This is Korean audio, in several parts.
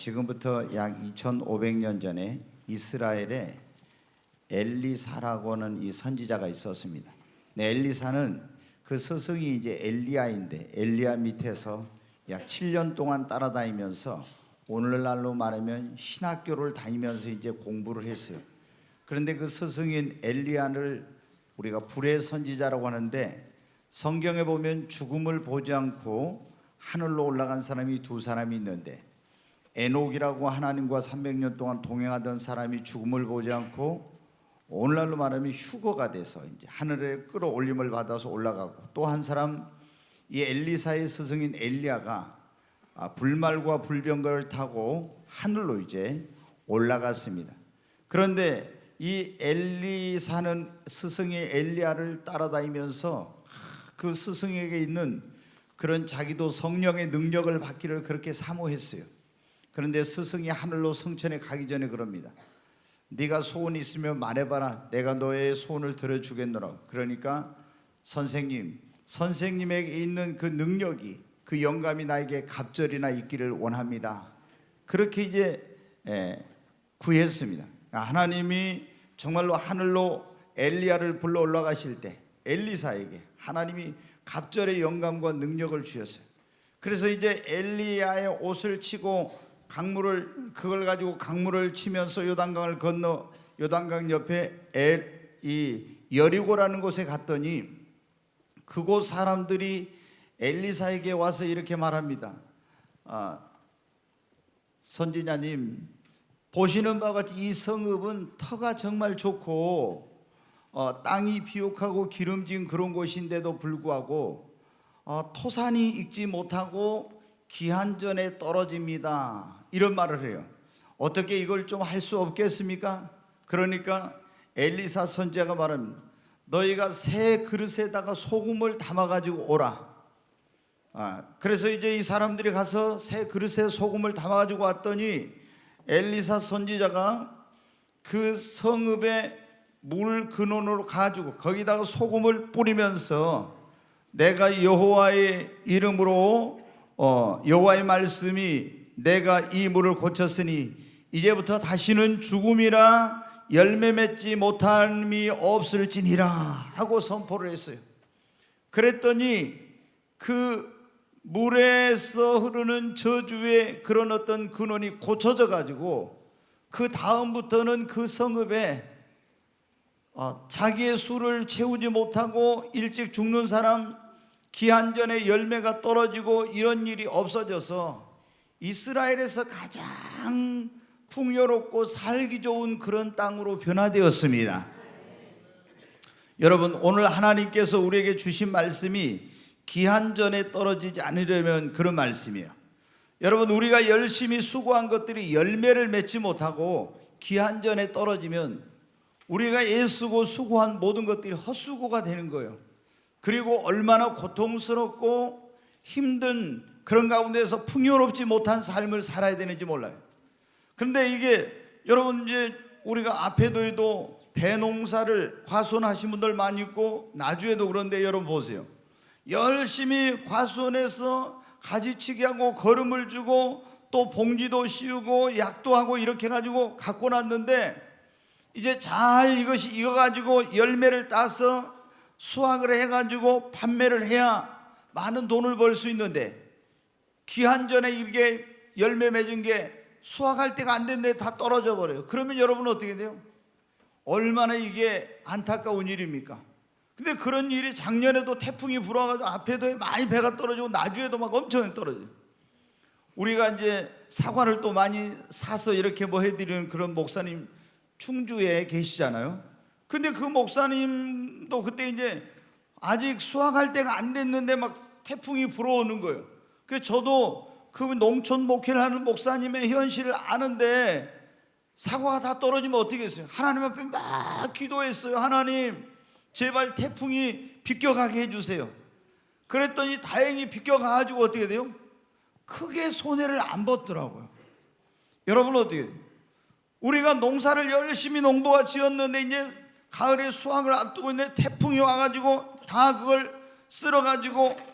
지금부터 약 2500년 전에 이스라엘에 엘리사라고 하는 이 선지자가 있었습니다. 엘리사는 그 스승이 이제 엘리야인데 엘리야 밑에서 약 7년 동안 따라다니면서 오늘날로 말하면 신학교를 다니면서 이제 공부를 했어요. 그런데 그 스승인 엘리야를 우리가 불의 선지자라고 하는데, 성경에 보면 죽음을 보지 않고 하늘로 올라간 사람이 두 사람이 있는데, 에녹이라고 하나님과 300년 동안 동행하던 사람이 죽음을 보지 않고 오늘날로 말하면 휴거가 돼서 이제 하늘에 끌어올림을 받아서 올라가고, 또 한 사람 이 엘리사의 스승인 엘리야가 불말과 불병거를 타고 하늘로 이제 올라갔습니다. 그런데 이 엘리사는 스승이 엘리야를 따라다니면서 그 스승에게 있는 그런 자기도 성령의 능력을 받기를 그렇게 사모했어요. 그런데 스승이 하늘로 승천에 가기 전에 그럽니다. 네가 소원 있으면 말해봐라. 내가 너의 소원을 들어주겠노라. 그러니까 선생님에게 있는 그 능력이, 그 영감이 나에게 갑절이나 있기를 원합니다. 그렇게 이제 구했습니다. 하나님이 정말로 하늘로 엘리야를 불러 올라가실 때 엘리사에게 하나님이 갑절의 영감과 능력을 주셨어요. 그래서 이제 엘리야의 옷을 치고 그걸 가지고 강물을 치면서 요단강을 건너 요단강 옆에 이 여리고라는 곳에 갔더니, 그곳 사람들이 엘리사에게 와서 이렇게 말합니다. 선지자님, 보시는 바와 같이 이 성읍은 터가 정말 좋고 땅이 비옥하고 기름진 그런 곳인데도 불구하고 토산이 익지 못하고 기한전에 떨어집니다. 이런 말을 해요. 어떻게 이걸 좀 할 수 없겠습니까? 그러니까 엘리사 선지자가 말합니다. 너희가 새 그릇에다가 소금을 담아가지고 오라. 그래서 이제 이 사람들이 가서 새 그릇에 소금을 담아가지고 왔더니 엘리사 선지자가 그 성읍에 물 근원으로 가지고 거기다가 소금을 뿌리면서, 내가 여호와의 이름으로 여호와의 말씀이 내가 이 물을 고쳤으니 이제부터 다시는 죽음이라 열매 맺지 못함이 없을지니라 하고 선포를 했어요. 그랬더니 그 물에서 흐르는 저주의 그런 어떤 근원이 고쳐져 가지고 그 다음부터는 그 성읍에 자기의 수를 채우지 못하고 일찍 죽는 사람, 기한전에 열매가 떨어지고 이런 일이 없어져서 이스라엘에서 가장 풍요롭고 살기 좋은 그런 땅으로 변화되었습니다. 여러분, 오늘 하나님께서 우리에게 주신 말씀이 기한전에 떨어지지 않으려면 그런 말씀이에요. 여러분, 우리가 열심히 수고한 것들이 열매를 맺지 못하고 기한전에 떨어지면 우리가 애쓰고 수고한 모든 것들이 헛수고가 되는 거예요. 그리고 얼마나 고통스럽고 힘든 그런 가운데서 풍요롭지 못한 삶을 살아야 되는지 몰라요. 그런데 이게 여러분, 이제 우리가 앞에도 배농사를 과수원하신 분들 많이 있고 나주에도 그런데, 여러분 보세요. 열심히 과수원에서 가지치기 하고 거름을 주고 또 봉지도 씌우고 약도 하고 이렇게 해가지고 갖고 났는데, 이제 잘 이것이 익어가지고 열매를 따서 수확을 해가지고 판매를 해야 많은 돈을 벌 수 있는데, 기한전에 이게 열매 맺은 게 수확할 때가 안 됐는데 다 떨어져 버려요. 그러면 여러분 어떻게 돼요? 얼마나 이게 안타까운 일입니까? 근데 그런 일이 작년에도 태풍이 불어가지고 앞에도 많이 배가 떨어지고 나주에도 막 엄청 떨어져요. 우리가 이제 사과를 또 많이 사서 이렇게 뭐 해드리는 그런 목사님 충주에 계시잖아요. 근데 그 목사님도 그때 이제 아직 수확할 때가 안 됐는데 막 태풍이 불어오는 거예요. 그래서 저도 그 농촌 목회를 하는 목사님의 현실을 아는데, 사과가 다 떨어지면 어떻게 했어요? 하나님 앞에 막 기도했어요. 하나님, 제발 태풍이 비껴가게 해주세요. 그랬더니 다행히 비껴가가지고 어떻게 돼요? 크게 손해를 안 봤더라고요. 여러분 어떻게 돼요? 우리가 농사를 열심히 농부가 지었는데 이제 가을에 수확을 앞두고 있는데 태풍이 와가지고 다 그걸 쓸어가지고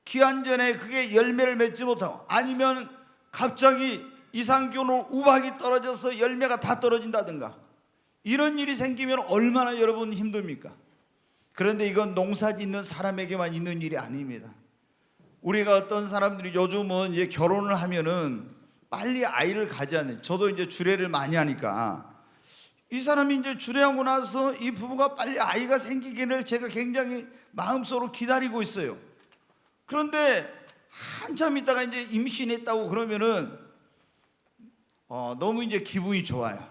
기한전에 그게 열매를 맺지 못하고, 아니면 갑자기 이상기온으로 우박이 떨어져서 열매가 다 떨어진다든가, 이런 일이 생기면 얼마나 여러분 힘듭니까? 그런데 이건 농사 짓는 사람에게만 있는 일이 아닙니다. 우리가 어떤 사람들이 요즘은 이제 결혼을 하면은 빨리 아이를 가지않는, 저도 이제 주례를 많이 하니까 이 사람이 이제 주례하고 나서 이 부부가 빨리 아이가 생기기를 제가 굉장히 마음속으로 기다리고 있어요. 그런데 한참 있다가 이제 임신했다고 그러면은 너무 이제 기분이 좋아요.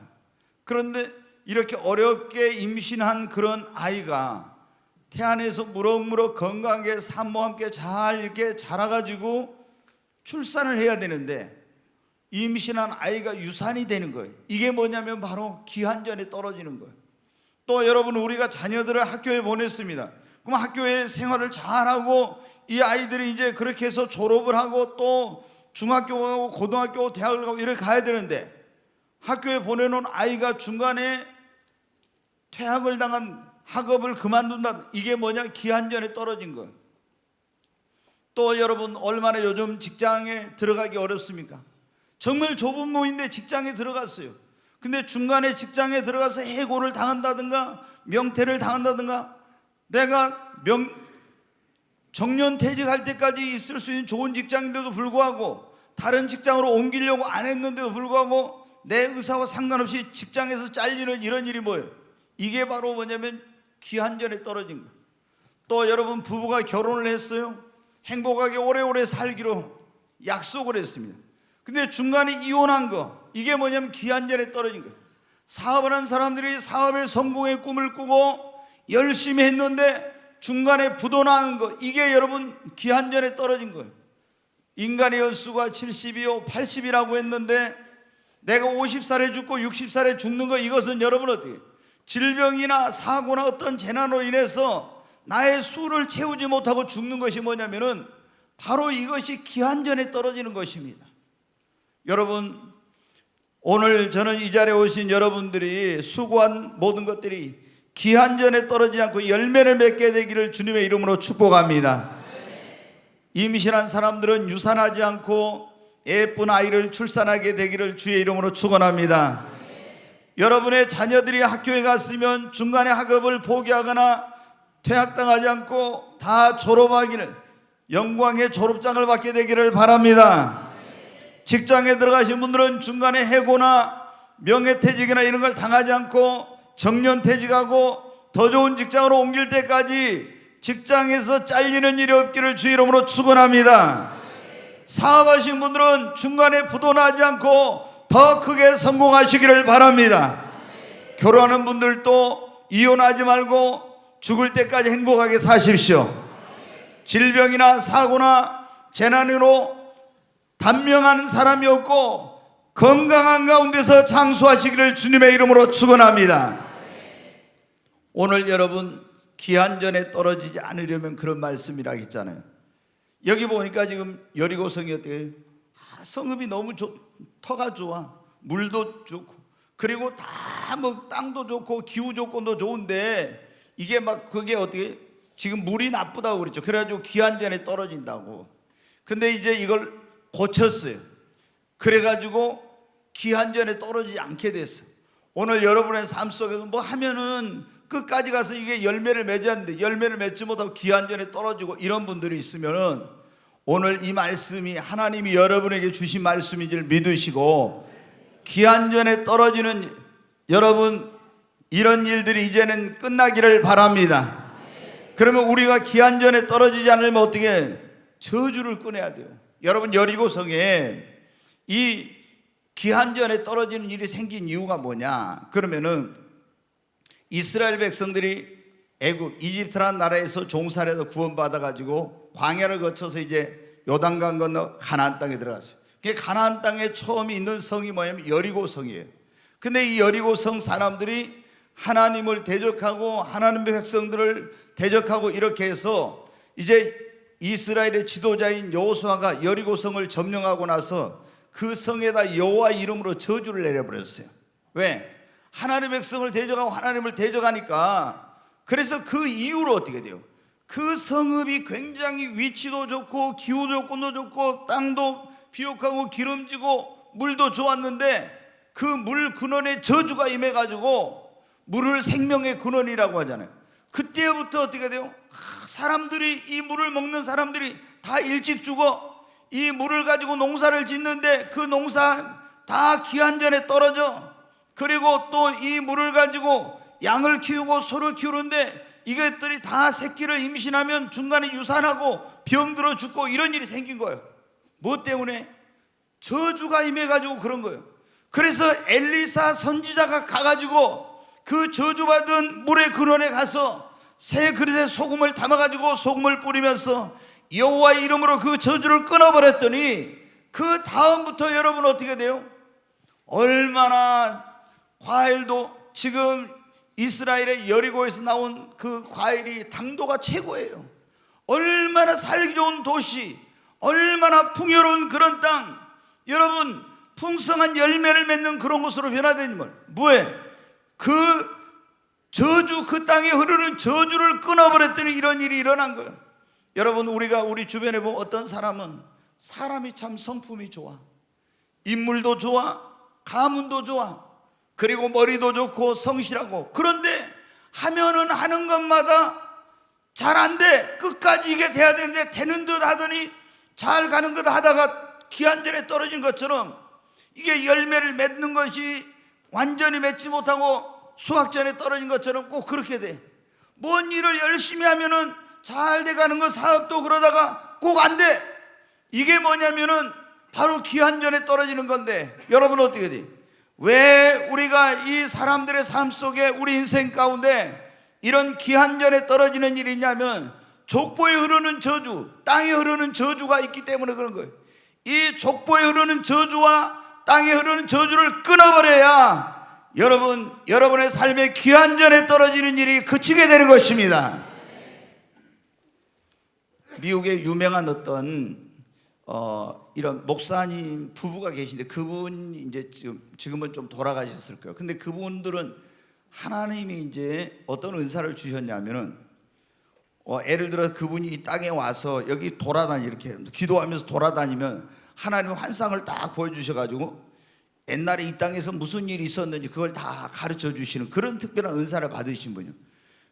그런데 이렇게 어렵게 임신한 그런 아이가 태안에서 무럭무럭 건강하게 산모와 함께 잘 이렇게 자라가지고 출산을 해야 되는데, 임신한 아이가 유산이 되는 거예요. 이게 뭐냐면 바로 기한전에 떨어지는 거예요. 또 여러분, 우리가 자녀들을 학교에 보냈습니다. 그럼 학교에 생활을 잘하고 이 아이들이 이제 그렇게 해서 졸업을 하고 또 중학교 가고 고등학교 대학을 가고 이렇게 가야 되는데, 학교에 보내놓은 아이가 중간에 퇴학을 당한, 학업을 그만둔다. 이게 뭐냐? 기한전에 떨어진 거예요. 또 여러분, 얼마나 요즘 직장에 들어가기 어렵습니까? 정말 좁은 몸인데 직장에 들어갔어요. 근데 중간에 직장에 들어가서 해고를 당한다든가 명퇴를 당한다든가, 내가 정년퇴직할 때까지 있을 수 있는 좋은 직장인데도 불구하고 다른 직장으로 옮기려고 안 했는데도 불구하고 내 의사와 상관없이 직장에서 잘리는 이런 일이 뭐예요? 이게 바로 뭐냐면 기한전에 떨어진 거예요. 또 여러분, 부부가 결혼을 했어요. 행복하게 오래오래 살기로 약속을 했습니다. 근데 중간에 이혼한 거, 이게 뭐냐면 기한전에 떨어진 거예요. 사업을 한 사람들이 사업의 성공의 꿈을 꾸고 열심히 했는데 중간에 부도나는 거, 이게 여러분 기한전에 떨어진 거예요. 인간의 연수가 70이요 80이라고 했는데 내가 50살에 죽고 60살에 죽는 거, 이것은 여러분 어떻게 해요? 질병이나 사고나 어떤 재난으로 인해서 나의 수를 채우지 못하고 죽는 것이 뭐냐면은 바로 이것이 기한전에 떨어지는 것입니다. 여러분, 오늘 저는 이 자리에 오신 여러분들이 수고한 모든 것들이 기한전에 떨어지지 않고 열매를 맺게 되기를 주님의 이름으로 축복합니다. 임신한 사람들은 유산하지 않고 예쁜 아이를 출산하게 되기를 주의 이름으로 축원합니다. 여러분의 자녀들이 학교에 갔으면 중간에 학업을 포기하거나 퇴학당하지 않고 다 졸업하기를, 영광의 졸업장을 받게 되기를 바랍니다. 직장에 들어가신 분들은 중간에 해고나 명예퇴직이나 이런 걸 당하지 않고 정년퇴직하고 더 좋은 직장으로 옮길 때까지 직장에서 잘리는 일이 없기를 주의 이름으로 축원합니다. 사업하신 분들은 중간에 부도나지 않고 더 크게 성공하시기를 바랍니다. 결혼하는 분들도 이혼하지 말고 죽을 때까지 행복하게 사십시오. 질병이나 사고나 재난으로 단명한 사람이 없고 건강한 가운데서 장수하시기를 주님의 이름으로 축원합니다. 오늘 여러분, 기한전에 떨어지지 않으려면 그런 말씀이라 했잖아요. 여기 보니까 지금 여리고성이 어때요? 성읍이 너무 터가 좋아, 물도 좋고, 그리고 다 뭐 땅도 좋고 기후 조건도 좋은데 이게 막 그게 어떻게 지금 물이 나쁘다고 그랬죠. 그래가지고 기한전에 떨어진다고. 근데 이제 이걸 고쳤어요. 그래가지고 기한전에 떨어지지 않게 됐어. 오늘 여러분의 삶 속에서 뭐 하면은 끝까지 가서 이게 열매를 맺었는데 열매를 맺지 못하고 기한전에 떨어지고 이런 분들이 있으면은 오늘 이 말씀이 하나님이 여러분에게 주신 말씀인 줄 믿으시고, 기한전에 떨어지는 여러분 이런 일들이 이제는 끝나기를 바랍니다. 그러면 우리가 기한전에 떨어지지 않으면 어떻게 저주를 꺼내야 돼요. 여러분, 여리고성에 이 기한전에 떨어지는 일이 생긴 이유가 뭐냐? 그러면은 이스라엘 백성들이 애굽, 이집트라는 나라에서 종살에서 구원받아 가지고 광야를 거쳐서 이제 요단강 건너 가나안 땅에 들어갔어요. 그 가나안 땅에 처음 있는 성이 뭐냐면 여리고성이에요. 근데 이 여리고성 사람들이 하나님을 대적하고 하나님의 백성들을 대적하고 이렇게 해서 이제 이스라엘의 지도자인 여호수아가 여리고성을 점령하고 나서 그 성에다 여호와 이름으로 저주를 내려버렸어요. 왜? 하나님의 백성을 대적하고 하나님을 대적하니까. 그래서 그 이후로 어떻게 돼요? 그 성읍이 굉장히 위치도 좋고 기후 조건도 좋고 땅도 비옥하고 기름지고 물도 좋았는데 그 물 근원에 저주가 임해가지고 물을 생명의 근원이라고 하잖아요. 그때부터 어떻게 돼요? 사람들이, 이 물을 먹는 사람들이 다 일찍 죽어. 이 물을 가지고 농사를 짓는데 그 농사 다 기한전에 떨어져. 그리고 또 이 물을 가지고 양을 키우고 소를 키우는데 이것들이 다 새끼를 임신하면 중간에 유산하고 병들어 죽고 이런 일이 생긴 거예요. 뭐 때문에? 저주가 임해가지고 그런 거예요. 그래서 엘리사 선지자가 가가지고 그 저주받은 물의 근원에 가서 새 그릇에 소금을 담아가지고 소금을 뿌리면서 여호와의 이름으로 그 저주를 끊어버렸더니 그 다음부터 여러분 어떻게 돼요? 얼마나 과일도, 지금 이스라엘의 여리고에서 나온 그 과일이 당도가 최고예요. 얼마나 살기 좋은 도시, 얼마나 풍요로운 그런 땅, 여러분 풍성한 열매를 맺는 그런 곳으로 변화된 걸 뭐해? 그 저주, 그 땅에 흐르는 저주를 끊어버렸더니 이런 일이 일어난 거예요. 여러분 우리가 우리 주변에 보면 어떤 사람은 사람이 참 성품이 좋아, 인물도 좋아, 가문도 좋아, 그리고 머리도 좋고 성실하고, 그런데 하면은 하는 것마다 잘 안 돼. 끝까지 이게 돼야 되는데 되는 듯 하더니 잘 가는 듯 하다가 기한전에 떨어진 것처럼 이게 열매를 맺는 것이 완전히 맺지 못하고 수확전에 떨어진 것처럼 꼭 그렇게 돼. 뭔 일을 열심히 하면은 잘 돼가는 거, 사업도 그러다가 꼭 안 돼. 이게 뭐냐면은 바로 기한전에 떨어지는 건데, 여러분 어떻게 돼? 왜 우리가 이 사람들의 삶 속에 우리 인생 가운데 이런 기한전에 떨어지는 일이 있냐면 족보에 흐르는 저주, 땅에 흐르는 저주가 있기 때문에 그런 거예요. 이 족보에 흐르는 저주와 땅에 흐르는 저주를 끊어버려야 여러분, 여러분의 삶에 기한전에 떨어지는 일이 그치게 되는 것입니다. 미국에 유명한 어떤 이런 목사님 부부가 계신데, 그분이 이제 지금은 좀 돌아가셨을 거예요. 근데 그분들은 하나님이 이제 어떤 은사를 주셨냐면은 예를 들어 그분이 이 땅에 와서 여기 이렇게 기도하면서 돌아다니면 하나님 환상을 딱 보여주셔가지고 옛날에 이 땅에서 무슨 일이 있었는지 그걸 다 가르쳐 주시는 그런 특별한 은사를 받으신 분이에요.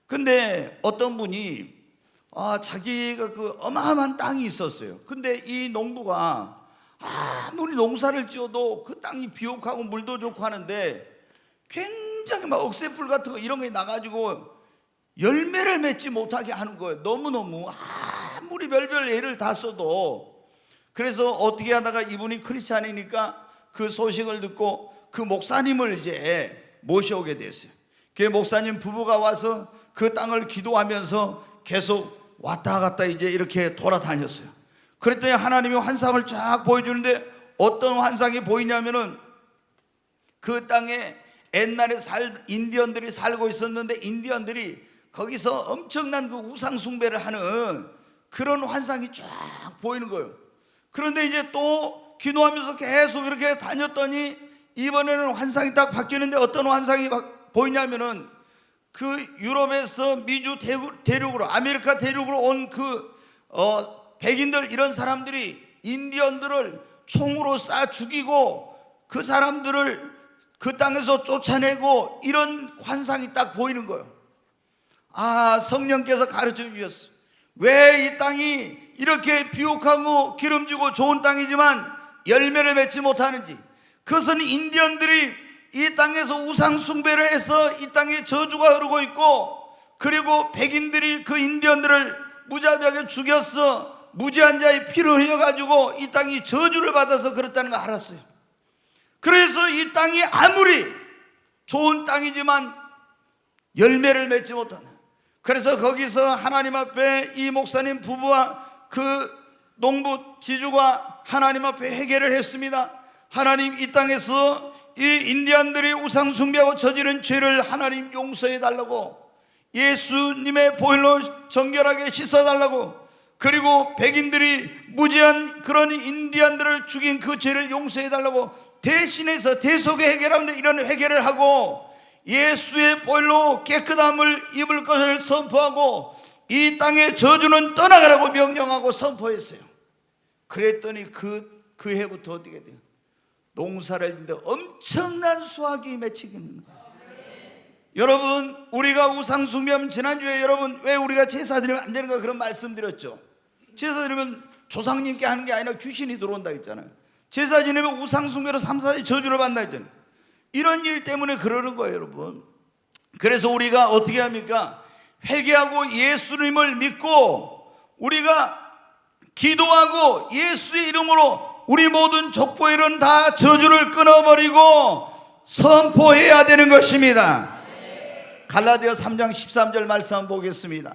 근데 어떤 분이 자기가 그 어마어마한 땅이 있었어요. 근데 이 농부가 아무리 농사를 지어도 그 땅이 비옥하고 물도 좋고 하는데 굉장히 막 억새풀 같은 거 이런 게 나가지고 열매를 맺지 못하게 하는 거예요. 너무너무 아무리 별별 애를 다 써도. 그래서 어떻게 하다가 이분이 크리스찬이니까 그 소식을 듣고 그 목사님을 이제 모셔오게 됐어요. 그 목사님 부부가 와서 그 땅을 기도하면서 계속 왔다 갔다 이제 이렇게 돌아다녔어요. 그랬더니 하나님이 환상을 쫙 보여주는데 어떤 환상이 보이냐면은 그 땅에 옛날에 인디언들이 살고 있었는데 인디언들이 거기서 엄청난 그 우상 숭배를 하는 그런 환상이 쫙 보이는 거예요. 그런데 이제 또 기도하면서 계속 이렇게 다녔더니 이번에는 환상이 딱 바뀌는데 어떤 환상이 보이냐면은 그 유럽에서 미주 대륙으로, 아메리카 대륙으로 온 그 백인들, 이런 사람들이 인디언들을 총으로 쏴 죽이고 그 사람들을 그 땅에서 쫓아내고 이런 환상이 딱 보이는 거예요. 성령께서 가르쳐 주셨어. 왜 이 땅이 이렇게 비옥하고 기름지고 좋은 땅이지만 열매를 맺지 못하는지. 그것은 인디언들이 이 땅에서 우상 숭배를 해서 이 땅에 저주가 흐르고 있고, 그리고 백인들이 그 인디언들을 무자비하게 죽였어. 무지한 자의 피를 흘려가지고 이 땅이 저주를 받아서 그렇다는 걸 알았어요. 그래서 이 땅이 아무리 좋은 땅이지만 열매를 맺지 못하는, 그래서 거기서 하나님 앞에 이 목사님 부부와 그 농부 지주가 하나님 앞에 회개를 했습니다. 하나님, 이 땅에서 이 인디언들이 우상 숭배하고 저지른 죄를 하나님 용서해 달라고, 예수님의 보혈로 정결하게 씻어 달라고, 그리고 백인들이 무지한 그런 인디언들을 죽인 그 죄를 용서해 달라고 대신해서 대속의 회개라는데 이런 회개를 하고 예수의 보혈로 깨끗함을 입을 것을 선포하고 이 땅의 저주는 떠나가라고 명령하고 선포했어요. 그랬더니 그 해부터 어떻게 돼요? 농사를 짓는데 엄청난 수확이 맺히게 있는 거예요. 여러분, 우리가 우상 숭배하면, 지난주에 여러분 왜 우리가 제사 드리면 안 되는가 그런 말씀드렸죠. 제사 드리면 조상님께 하는 게 아니라 귀신이 들어온다 했잖아요. 제사 지내면 우상 숭배로 3, 4일 저주를 받는다 했잖아요. 이런 일 때문에 그러는 거예요, 여러분. 그래서 우리가 어떻게 합니까? 회개하고 예수님을 믿고 우리가 기도하고 예수의 이름으로 우리 모든 족보일은 다 저주를 끊어버리고 선포해야 되는 것입니다. 갈라디아 3장 13절 말씀 한번 보겠습니다.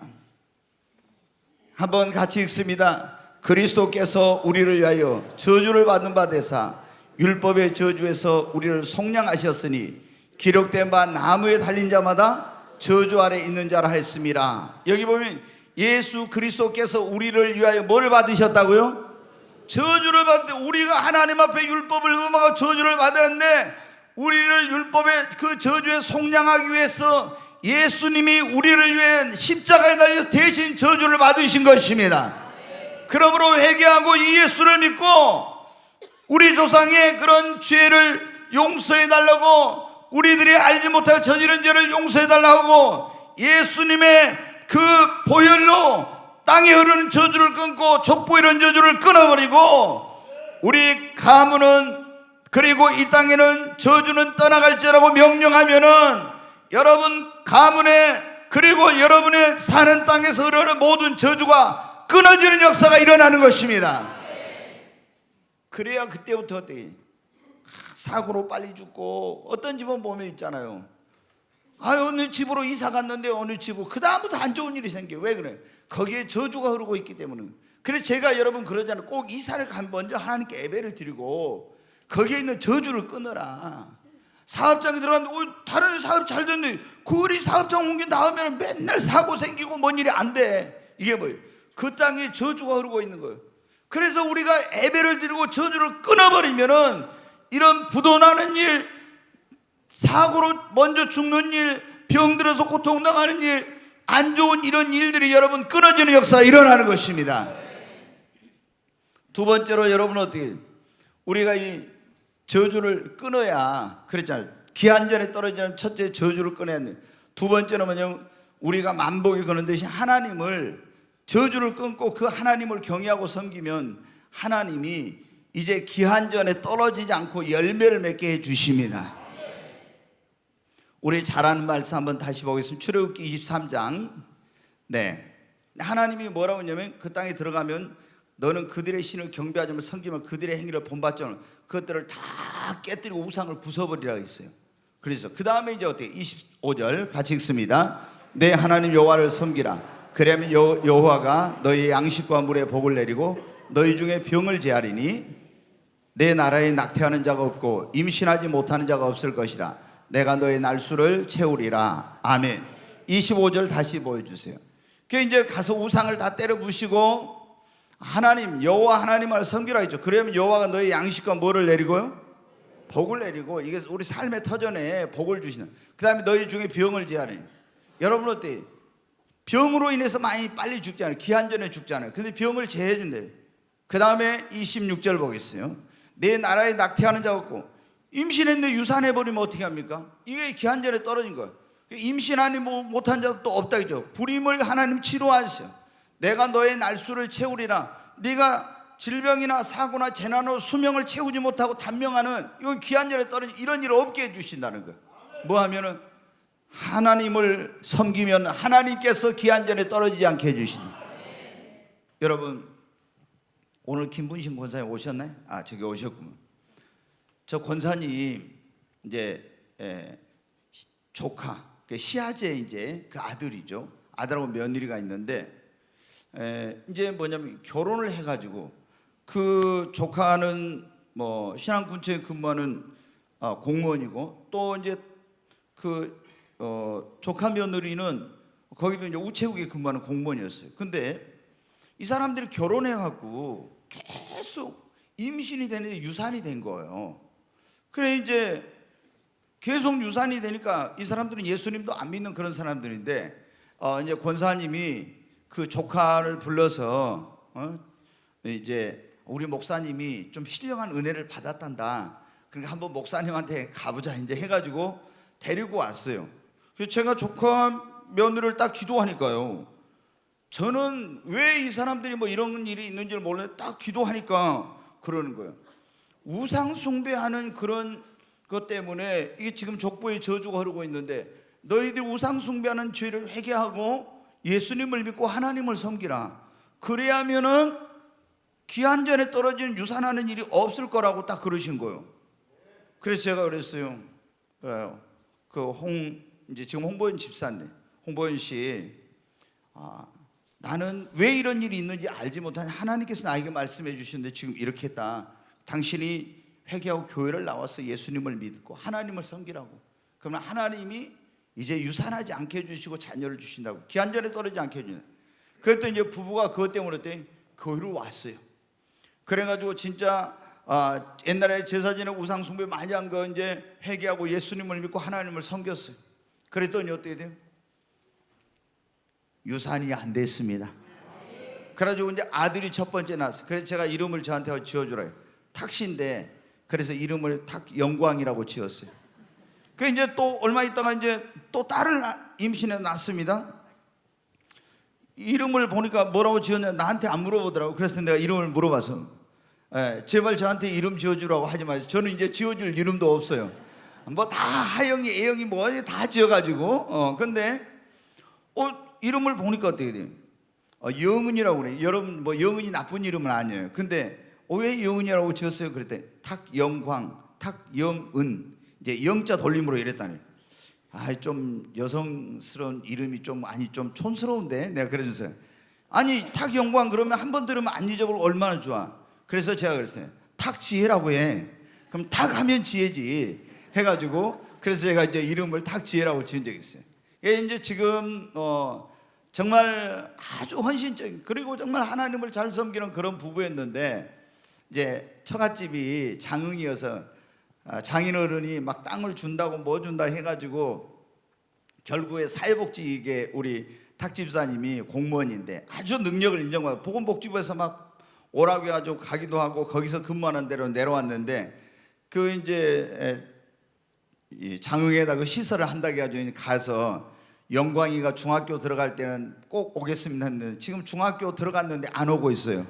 한번 같이 읽습니다. 그리스도께서 우리를 위하여 저주를 받는 바 되사 율법의 저주에서 우리를 속량하셨으니 기록된 바 나무에 달린 자마다 저주 아래 있는 자라 했습니다. 여기 보면 예수 그리스도께서 우리를 위하여 뭘 받으셨다고요? 저주를 받는데, 우리가 하나님 앞에 율법을 범하고 저주를 받았는데 우리를 율법의 그 저주에 속량하기 위해서 예수님이 우리를 위해 십자가에 달려서 대신 저주를 받으신 것입니다. 그러므로 회개하고 이 예수를 믿고 우리 조상의 그런 죄를 용서해 달라고, 우리들이 알지 못하고 저지른 죄를 용서해 달라고 예수님의 그 보혈로 땅에 흐르는 저주를 끊고 족보에 이런 저주를 끊어버리고, 우리 가문은 그리고 이 땅에는 저주는 떠나갈지라고 명령하면은 여러분 가문에 그리고 여러분의 사는 땅에서 흐르는 모든 저주가 끊어지는 역사가 일어나는 것입니다. 그래야 그때부터 어떻게 사고로 빨리 죽고, 어떤 집은 보면 있잖아요. 어느 집으로 이사 갔는데 어느 집으로 그 다음부터 안 좋은 일이 생겨요. 왜 그래? 거기에 저주가 흐르고 있기 때문에. 그래서 제가 여러분 그러잖아요. 꼭 이사를 가면 먼저 하나님께 예배를 드리고 거기에 있는 저주를 끊어라. 사업장에 들어갔는데 다른 사업 잘 됐는데 그리 사업장 옮긴 다음에는 맨날 사고 생기고 뭔 일이 안 돼. 이게 뭐예요? 그 땅에 저주가 흐르고 있는 거예요. 그래서 우리가 예배를 드리고 저주를 끊어버리면은 이런 부도나는 일, 사고로 먼저 죽는 일, 병들어서 고통당하는 일, 안 좋은 이런 일들이 여러분 끊어지는 역사가 일어나는 것입니다. 두 번째로 여러분 어떻게, 우리가 이 저주를 끊어야, 그랬잖아요. 기한전에 떨어지는 첫째 저주를 끊어야 하는데, 두 번째는 뭐냐면 우리가 만복에 거는 대신 하나님을, 저주를 끊고 그 하나님을 경외하고 섬기면 하나님이 이제 기한전에 떨어지지 않고 열매를 맺게 해 주십니다. 우리 잘 아는 말씀 한번 다시 보겠습니다. 출애굽기 23장. 네, 하나님이 뭐라고 했냐면 그 땅에 들어가면 너는 그들의 신을 경배하자면 섬기면 그들의 행위를 본받자면 그것들을 다 깨뜨리고 우상을 부숴버리라고 했어요. 그래서 그 다음에 이제 어떻게, 25절 같이 읽습니다. 내 하나님 여호와를 섬기라. 그러면 여호와가 너희 양식과 물에 복을 내리고 너희 중에 병을 제하리니 내 나라에 낙태하는 자가 없고 임신하지 못하는 자가 없을 것이라. 내가 너의 날수를 채우리라. 아멘. 25절 다시 보여주세요. 그 이제 가서 우상을 다 때려 부시고 하나님, 여호와 하나님을 섬기라 했죠. 그러면 여호와가 너의 양식과 뭐를 내리고요? 복을 내리고, 이게 우리 삶의 터전에 복을 주시는. 그 다음에 너희 중에 병을 제하리니. 여러분 어때요? 병으로 인해서 많이 빨리 죽잖아요. 기한전에 죽잖아요. 근데 병을 제해준대요. 그 다음에 26절 보겠어요. 내 나라에 낙태하는 자가 없고, 임신했는데 유산해버리면 어떻게 합니까? 이게 기한전에 떨어진 거예요. 임신하니 못한 자도 또 없다 그죠. 불임을 하나님 치료하셔. 내가 너의 날수를 채우리라. 네가 질병이나 사고나 재난으로 수명을 채우지 못하고 단명하는, 이건 기한전에 떨어진 이런 일을 없게 해주신다는 거예요. 뭐 하면은 하나님을 섬기면 하나님께서 기한전에 떨어지지 않게 해주신다. 여러분 오늘 김분신 권사님 오셨나요? 아, 저기 오셨구만. 저 권사님 이제 조카, 시아제 이제 그 아들이죠. 아들하고 며느리가 있는데 이제 뭐냐면 결혼을 해가지고 그 조카는 뭐 신안군청에 근무하는 공무원이고, 또 이제 그 조카 며느리는 거기도 이제 우체국에 근무하는 공무원이었어요. 근데 이 사람들이 결혼해갖고 계속 임신이 되는데 유산이 된 거예요. 그래 이제 계속 유산이 되니까 이 사람들은 예수님도 안 믿는 그런 사람들인데 이제 권사님이 그 조카를 불러서 이제 우리 목사님이 좀 신령한 은혜를 받았단다. 그러니까 한번 목사님한테 가보자 이제 해가지고 데리고 왔어요. 그래서 제가 조카 며느리를 딱 기도하니까요, 저는 왜 이 사람들이 뭐 이런 일이 있는지를 몰랐는데 딱 기도하니까 그러는 거예요. 우상 숭배하는 그런 것 때문에 이게 지금 족보의 저주가 흐르고 있는데, 너희들 우상 숭배하는 죄를 회개하고 예수님을 믿고 하나님을 섬기라. 그래야면은 기한전에 떨어지는 유산하는 일이 없을 거라고 딱 그러신 거예요. 그래서 제가 그랬어요. 이제 지금 홍보연 집사인데, 홍보연 씨, 나는 왜 이런 일이 있는지 알지 못하니 하나님께서 나에게 말씀해 주시는데 지금 이렇게 했다. 당신이 회개하고 교회를 나와서 예수님을 믿고 하나님을 섬기라고. 그러면 하나님이 이제 유산하지 않게 해주시고 자녀를 주신다고. 기한전에 떨어지지 않게 해주는. 그랬더니 이제 부부가 그것 때문에 교회를 왔어요. 그래가지고 진짜 옛날에 제사 지내고 우상 숭배 많이 한 거 이제 회개하고 예수님을 믿고 하나님을 섬겼어요. 그랬더니 어떻게 돼요? 유산이 안 됐습니다. 그래가지고 이제 아들이 첫 번째 낳았어요. 그래서 제가 이름을 저한테 지어주라요. 탁신데 그래서 이름을 탁영광이라고 지었어요. 그 이제 또 얼마 있다가 이제 또 딸을 임신해 낳습니다. 이름을 보니까 뭐라고 지었냐 나한테 안 물어보더라고. 그래서 내가 이름을 물어봐서 제발 저한테 이름 지어주라고 하지 마세요. 저는 이제 지어줄 이름도 없어요. 뭐 다 하영이 애영이 뭐 다 지어가지고 근데 이름을 보니까 어떻게 돼요? 영은이라고 그래요. 여러분 뭐 영은이 나쁜 이름은 아니에요. 근데 왜 영은이라고 지었어요? 그랬더니 탁영광, 탁영은 이제 영자 돌림으로 이랬다니. 좀 여성스러운 이름이 좀 좀 촌스러운데 내가 그래서 아니 탁영광 그러면 한 번 들으면 안 잊어버리고 얼마나 좋아. 그래서 제가 그랬어요. 탁지혜라고 해. 그럼 탁하면 지혜지 해가지고 그래서 제가 이제 이름을 탁지혜라고 지은 적이 있어요. 이제 지금 정말 아주 헌신적인 그리고 정말 하나님을 잘 섬기는 그런 부부였는데 이제 처갓집이 장흥이어서 장인어른이 막 땅을 준다고 뭐 준다 해가지고 결국에 사회복지계 우리 탁집사님이 공무원인데 아주 능력을 인정받고 보건복지부에서 막 오라고 해가지고 가기도 하고 거기서 근무하는 대로 내려왔는데 그 이제 장흥에다 그 시설을 한다고 해가지고 가서 영광이가 중학교 들어갈 때는 꼭 오겠습니다 했는데 지금 중학교 들어갔는데 안 오고 있어요.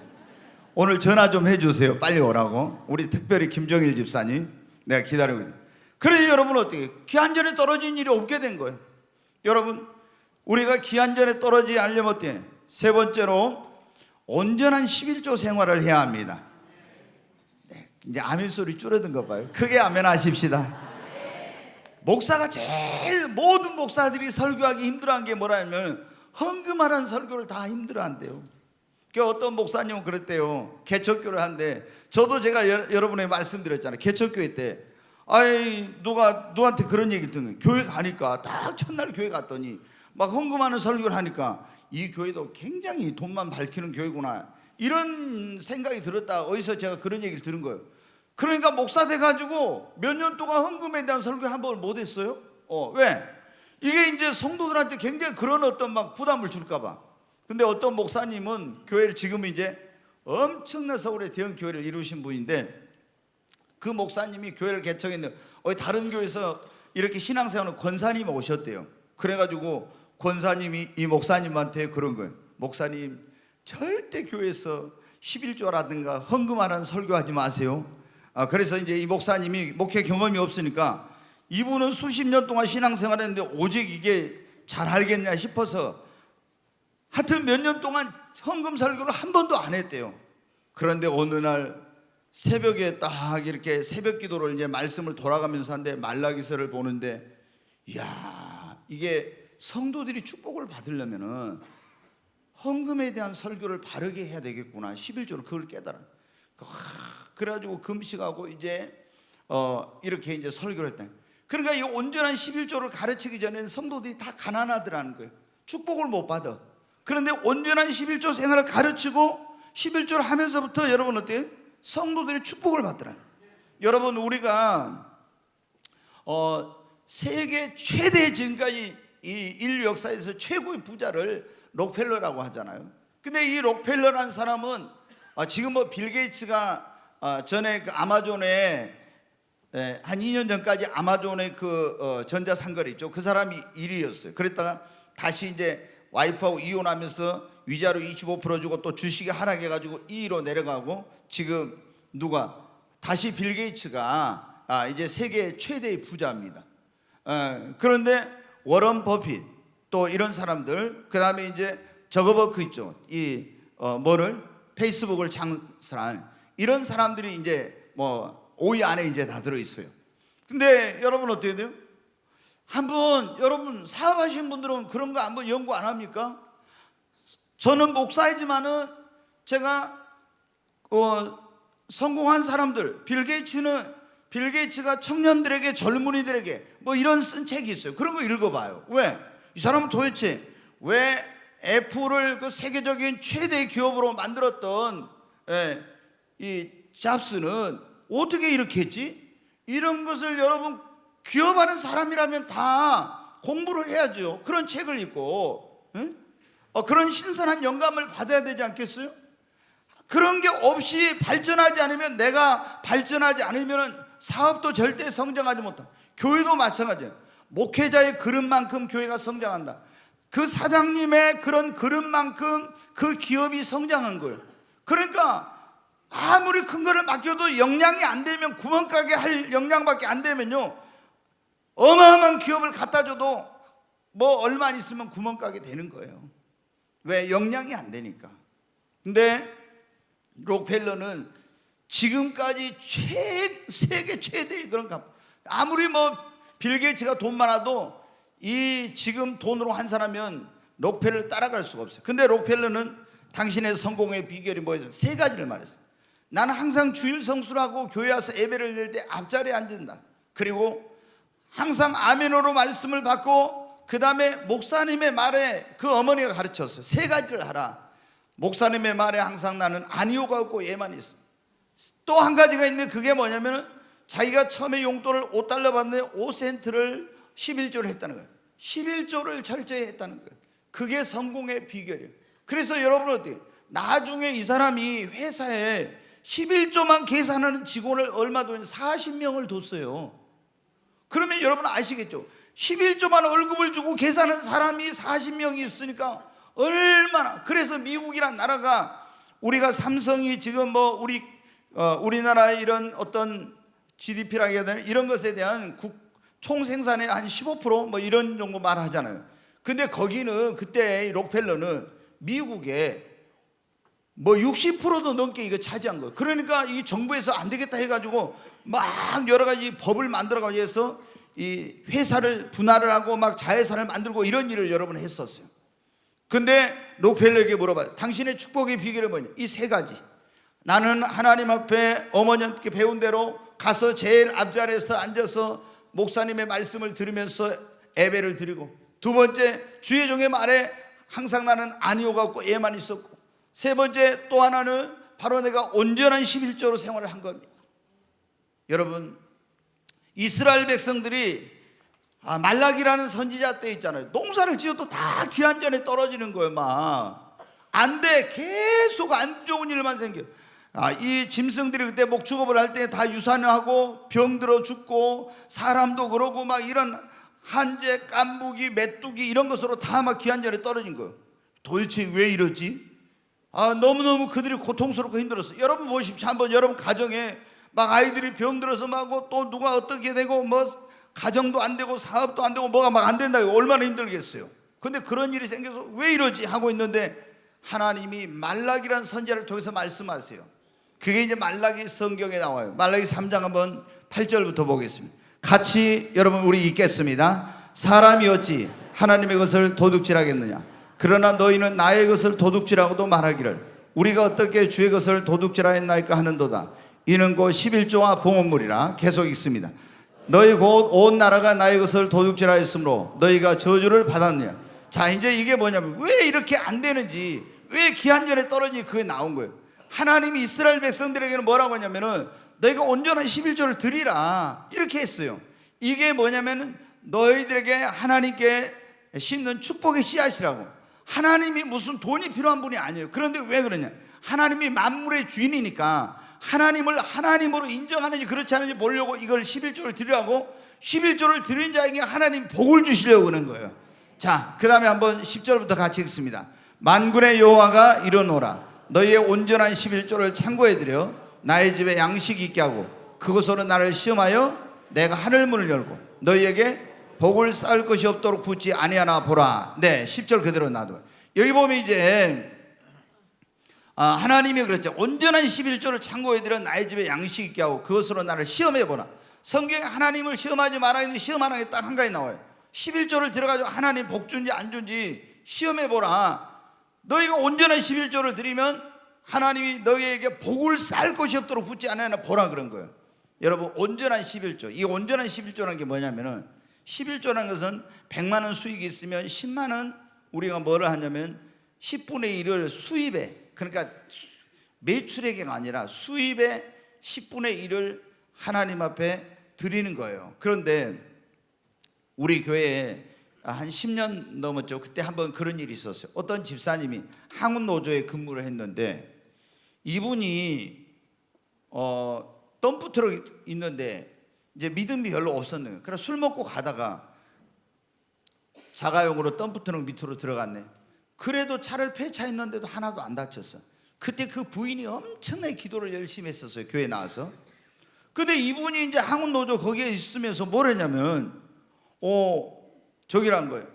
오늘 전화 좀 해주세요. 빨리 오라고. 우리 특별히 김정일 집사님 내가 기다리고 있어요. 그래서 여러분 어떻게 기한전에 떨어진 일이 없게 된 거예요. 여러분 우리가 기한전에 떨어지지 않으려면 어떻게 세 번째로 온전한 11조 생활을 해야 합니다. 이제 아멘 소리 줄어든 거 봐요. 크게 아멘 하십시다. 목사가 제일 모든 목사들이 설교하기 힘들어한 게 뭐라면 헌금하라는 설교를 다 힘들어한대요. 그 어떤 목사님은 그랬대요. 개척교를 하는데 저도 제가 여러분에게 말씀드렸잖아요. 개척교회 때 누구한테 그런 얘기 듣는 거예요. 교회 가니까 딱 첫날 교회 갔더니 막 헌금하는 설교를 하니까 이 교회도 굉장히 돈만 밝히는 교회구나 이런 생각이 들었다. 어디서 제가 그런 얘기를 들은 거예요. 그러니까 목사 돼가지고 몇 년 동안 헌금에 대한 설교를 한 번을 못 했어요. 왜? 이게 이제 성도들한테 굉장히 그런 어떤 막 부담을 줄까봐. 근데 어떤 목사님은 교회를 지금 이제 엄청난 서울의 대형 교회를 이루신 분인데 그 목사님이 교회를 개척했는데 다른 교회에서 이렇게 신앙생활은 권사님이 오셨대요. 그래가지고 권사님이 이 목사님한테 그런 거예요. 목사님 절대 교회에서 11조라든가 헌금하라는 설교하지 마세요. 그래서 이제 이 목사님이 목회 경험이 없으니까 이분은 수십 년 동안 신앙생활했는데 오직 이게 잘 알겠냐 싶어서 하여튼 몇 년 동안 헌금 설교를 한 번도 안 했대요. 그런데 어느 날 새벽에 딱 이렇게 새벽 기도를 이제 말씀을 돌아가면서 하는데 말라기서를 보는데 이야 이게 성도들이 축복을 받으려면은 헌금에 대한 설교를 바르게 해야 되겠구나. 11조를 그걸 깨달아. 그래가지고 금식하고 이제 이렇게 이제 설교를 했다. 그러니까 이 온전한 11조를 가르치기 전에는 성도들이 다 가난하더라는 거예요. 축복을 못 받아. 그런데 온전한 11조 생활을 가르치고 11조를 하면서부터 여러분 어때요? 성도들이 축복을 받더라. 여러분 우리가 세계 최대 지금까지 이 인류 역사에서 최고의 부자를 록펠러라고 하잖아요. 근데 이 록펠러라는 사람은 지금 뭐 빌 게이츠가 전에 그 아마존에 한 2년 전까지 아마존의 그 전자상거래 있죠. 그 사람이 1위였어요. 그랬다가 다시 이제 와이프하고 이혼하면서 위자료 25% 주고 또 주식이 하락해가지고 2위로 내려가고, 지금 누가 다시 빌 게이츠가 이제 세계 최대의 부자입니다. 그런데 워런 버핏 또 이런 사람들, 그 다음에 이제 저거버크 있죠. 페이스북을 창설한 이런 사람들이 이제 뭐 5위 안에 이제 다 들어있어요. 근데 여러분 어떻게 돼요? 한번 여러분 사업하시는 분들은 그런 거 한번 연구 안 합니까? 저는 목사이지만은 제가 성공한 사람들, 빌 게이츠가 청년들에게, 젊은이들에게 뭐 이런 쓴 책이 있어요. 그런 거 읽어봐요. 왜? 이 사람은 도대체 왜 애플을 그 세계적인 최대 기업으로 만들었던 이 잡스는 어떻게 이렇게 했지? 이런 것을 여러분 기업하는 사람이라면 다 공부를 해야죠. 그런 책을 읽고 그런 신선한 영감을 받아야 되지 않겠어요? 그런 게 없이 발전하지 않으면, 내가 발전하지 않으면 사업도 절대 성장하지 못한다. 교회도 마찬가지예요. 목회자의 그릇만큼 교회가 성장한다. 그 사장님의 그런 그릇만큼 그 기업이 성장한 거예요. 그러니까 아무리 큰 거를 맡겨도 역량이 안 되면, 구멍가게 할 역량밖에 안 되면요, 어마어마한 기업을 갖다 줘도 뭐 얼마 안 있으면 구멍가게 되는 거예요. 왜? 역량이 안 되니까. 근데 록펠러는 지금까지 세계 최대의 그런 값, 아무리 뭐 빌 게이츠가 돈 많아도 이 지금 돈으로 환산하면 록펠러를 따라갈 수가 없어요. 근데 록펠러는 당신의 성공의 비결이 뭐였어요? 3가지를 말했어요. 나는 항상 주일 성수하고 교회 와서 예배를 드릴 때 앞자리에 앉는다. 그리고 항상 아멘으로 말씀을 받고, 그 다음에 목사님의 말에 그 어머니가 가르쳤어요. 3가지를 하라. 목사님의 말에 항상 나는 아니오가 없고 예만 있습니다. 또 한 가지가 있는데 그게 뭐냐면, 자기가 처음에 용돈을 $5 받는데 5센트를 11조를 했다는 거예요. 11조를 철저히 했다는 거예요. 그게 성공의 비결이에요. 그래서 여러분 어때요? 나중에 이 사람이 회사에 11조만 계산하는 직원을 얼마 돈 40명을 뒀어요. 그러면 여러분 아시겠죠? 11조만 월급을 주고 계산하는 사람이 40명이 있으니까 얼마나. 그래서 미국이란 나라가, 우리가 삼성이 지금 뭐 우리나라의 이런 어떤 GDP라고 해야 되나, 이런 것에 대한 총 생산의 한 15% 이런 정도 말하잖아요. 근데 거기는 그때 록펠러는 미국에 60%도 넘게 이거 차지한 거예요. 그러니까 이 정부에서 안 되겠다 해가지고 막 여러 가지 법을 만들어가지고 해서 이 회사를 분할을 하고 막 자회사를 만들고 이런 일을 여러 번 했었어요. 근데 록펠러에게 물어봐요. 당신의 축복의 비결이 뭐냐? 이 3가지. 나는 하나님 앞에 어머니께 배운 대로 가서 제일 앞자리에서 앉아서 목사님의 말씀을 들으면서 예배를 드리고, 2번째 주의 종의 말에 항상 나는 아니오가 없고 예만 있었고, 3번째 또 하나는 바로 내가 온전한 11조로 생활을 한 겁니다. 여러분, 이스라엘 백성들이 말라기라는 선지자 때 있잖아요. 농사를 지어도 다 기한전에 떨어지는 거예요. 막 안 돼. 계속 안 좋은 일만 생겨. 이 짐승들이 그때 목축업을 할 때 다 유산하고 병들어 죽고, 사람도 그러고 막 이런 한재, 깐부기, 메뚜기 이런 것으로 다 막 기한전에 떨어진 거예요. 도대체 왜 이러지? 너무너무 그들이 고통스럽고 힘들었어. 여러분 보십시오. 한번 여러분 가정에 막 아이들이 병들어서 막 또 누가 어떻게 되고 뭐 가정도 안 되고 사업도 안 되고 뭐가 막 안 된다고 얼마나 힘들겠어요. 근데 그런 일이 생겨서 왜 이러지 하고 있는데, 하나님이 말라기라는 선지자를 통해서 말씀하세요. 그게 이제 말라기 성경에 나와요. 말라기 3장 한번 8절부터 보겠습니다. 같이 여러분 우리 읽겠습니다. 사람이 어찌 하나님의 것을 도둑질하겠느냐? 그러나 너희는 나의 것을 도둑질하고도 말하기를 우리가 어떻게 주의 것을 도둑질하였나이까 하는도다. 이는 곧 11조와 봉헌물이라. 계속 읽습니다. 너희 곧 온 나라가 나의 것을 도둑질하였으므로 너희가 저주를 받았느냐. 자, 이제 이게 뭐냐면 왜 이렇게 안 되는지, 왜 기한전에 떨어지니 그게 나온 거예요. 하나님이 이스라엘 백성들에게는 뭐라고 하냐면은 너희가 온전한 11조를 드리라 이렇게 했어요. 이게 뭐냐면 너희들에게 하나님께 심는 축복의 씨앗이라고. 하나님이 무슨 돈이 필요한 분이 아니에요. 그런데 왜 그러냐? 하나님이 만물의 주인이니까 하나님을 하나님으로 인정하는지 그렇지 않은지 보려고 이걸 11조를 드리라고 11조를 드린 자에게 하나님 복을 주시려고 그러는 거예요. 자, 그 다음에 한번 10절부터 같이 읽습니다. 만군의 여호와가 이르노라 너희의 온전한 11조를 창고에 들여 나의 집에 양식이 있게 하고 그것으로 나를 시험하여 내가 하늘문을 열고 너희에게 복을 쌓을 것이 없도록 붙지 아니하나 보라. 네, 10절 그대로 놔둬. 여기 보면 이제 하나님이 그랬죠. 온전한 11조를 창고에 들여 나의 집에 양식 있게 하고 그것으로 나를 시험해 보라. 성경에 하나님을 시험하지 말아 있는 시험하는 게 딱 한 가지 나와요. 11조를 들어가지고 하나님 복 준지 안 준지 시험해 보라. 너희가 온전한 11조를 드리면 하나님이 너희에게 복을 쌓을 것이 없도록 붙지 않으나 보라 그런 거예요. 여러분, 온전한 11조. 이 온전한 11조라는 게 뭐냐면은 11조라는 것은 100만 원 수익이 있으면 10만 원 우리가 뭐를 하냐면 10분의 1을 수입에, 그러니까 매출액이 아니라 수입의 10분의 1을 하나님 앞에 드리는 거예요. 그런데 우리 교회에 한 10년 넘었죠. 그때 한번 그런 일이 있었어요. 어떤 집사님이 항운노조에 근무를 했는데 이분이 덤프트럭 있는데 이제 믿음이 별로 없었는 거예요. 그래서 술 먹고 가다가 자가용으로 덤프트럭 밑으로 들어갔네. 그래도 차를 폐차했는데도 하나도 안 다쳤어. 그때 그 부인이 엄청나게 기도를 열심히 했었어요. 교회 나와서. 근데 이분이 이제 항운노조 거기에 있으면서 뭘 했냐면 저기란 거예요.